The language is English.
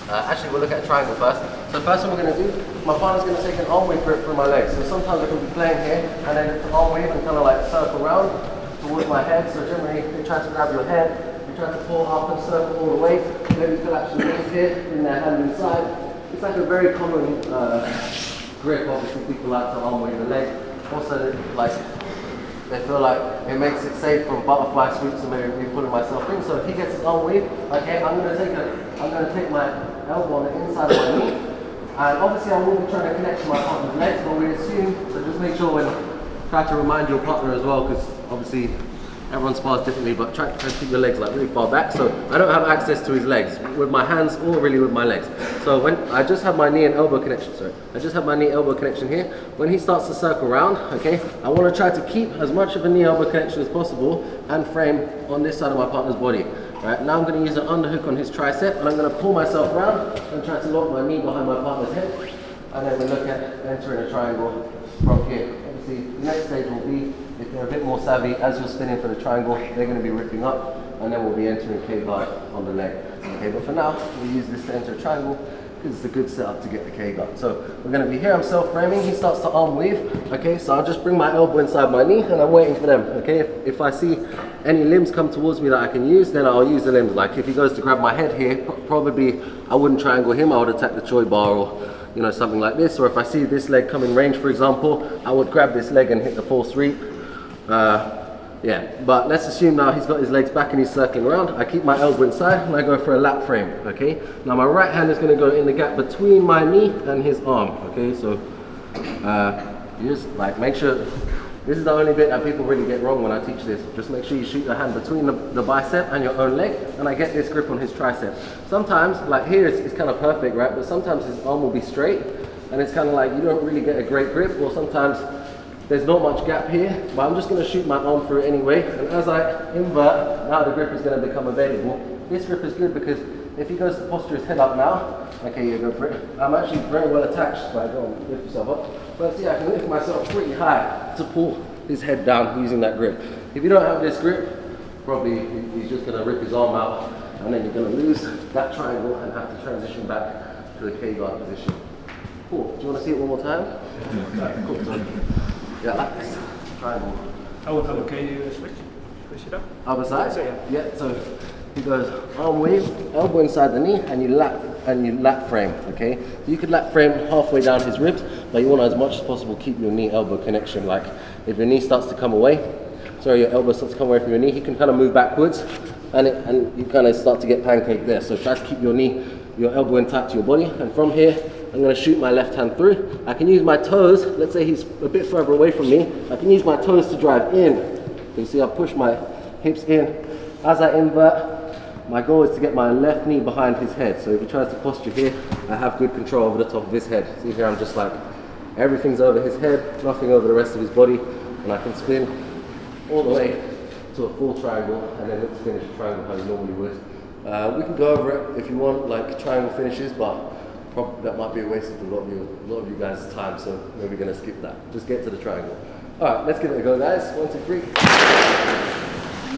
Actually, we'll look at a triangle first. So first what we're going to do, my partner's going to take an arm wave grip through my legs. So sometimes I can be playing here and then it's an arm wave and kind of like circle around towards my head. So generally, you try to grab your head, you try to pull up and circle all the way. Maybe collapse your knees here, bring their hand inside. It's like a very common grip. Obviously, people like to arm wave the leg. Also, like they feel like it makes it safe from butterfly sweeps and maybe me pulling myself in. So if he gets his arm wave, okay, I'm going to take my elbow on the inside of my knee, and obviously I will be trying to connect to my partner's legs, but we assume, so just make sure when, try to remind your partner as well, because obviously everyone spars differently, but try to keep your legs like really far back, so I don't have access to his legs with my hands or really with my legs. So when I just have my knee and elbow connection, here, when he starts to circle around, okay, I want to try to keep as much of a knee elbow connection as possible and frame on this side of my partner's body. Right, now I'm going to use an underhook on his tricep and I'm going to pull myself around and try to lock my knee behind my partner's head, and then we look at entering a triangle from here. Obviously the next stage will be, if they're a bit more savvy, as you're spinning for the triangle, they're going to be ripping up and then we'll be entering K-guard on the leg. Okay, but for now, we use this to enter a triangle because it's a good setup to get the K-guard. So we're going to be here, I'm self-framing, he starts to arm weave. Okay, so I'll just bring my elbow inside my knee and I'm waiting for them. Okay, if I see any limbs come towards me that I can use, then I'll use the limbs. Like if he goes to grab my head here, probably I wouldn't triangle him, I would attack the choi bar or something like this. Or if I see this leg come in range, for example, I would grab this leg and hit the full sweep. Yeah, but let's assume now he's got his legs back and he's circling around. I keep my elbow inside and I go for a lap frame, okay? Now my right hand is going to go in the gap between my knee and his arm, okay? So you just like make sure, this is the only bit that people really get wrong when I teach this. Just make sure you shoot your hand between the bicep and your own leg, and I get this grip on his tricep. Sometimes, like here, it's kind of perfect, right? But sometimes his arm will be straight and it's kind of like you don't really get a great grip, or sometimes there's not much gap here, but I'm just going to shoot my arm through it anyway, and as I invert, now the grip is going to become available. This grip is good because if he goes to posture his head up now, okay, you go for it. I'm actually very well attached, so I don't lift myself up. But see, I can lift myself pretty high to pull his head down using that grip. If you don't have this grip, probably he's just going to rip his arm out, and then you're going to lose that triangle and have to transition back to the K-guard position. Cool. Do you want to see it one more time? Right, cool. So, yeah, like this. Triangle. Okay, switch it up. Other side? Yeah, so he goes arm wave, elbow inside the knee, and you lap frame, okay? So you could lap frame halfway down his ribs, but you want to, as much as possible, keep your knee-elbow connection. Like, if your knee starts to come away, your elbow starts to come away from your knee, you can kind of move backwards, and you kind of start to get pancake there. So try to keep your elbow intact to your body, and from here, I'm going to shoot my left hand through. I can use my toes, let's say he's a bit further away from me, I can use my toes to drive in. You see I push my hips in. As I invert, my goal is to get my left knee behind his head. So if he tries to posture here, I have good control over the top of his head. See here I'm just like, everything's over his head, nothing over the rest of his body, and I can spin all the way to a full triangle, and then let's finish a triangle how you normally would. We can go over it if you want, like triangle finishes, but that might be a waste of a lot of you guys' time, so maybe we're going to skip that. Just get to the triangle. Alright, let's give it a go, guys. 1, 2, 3.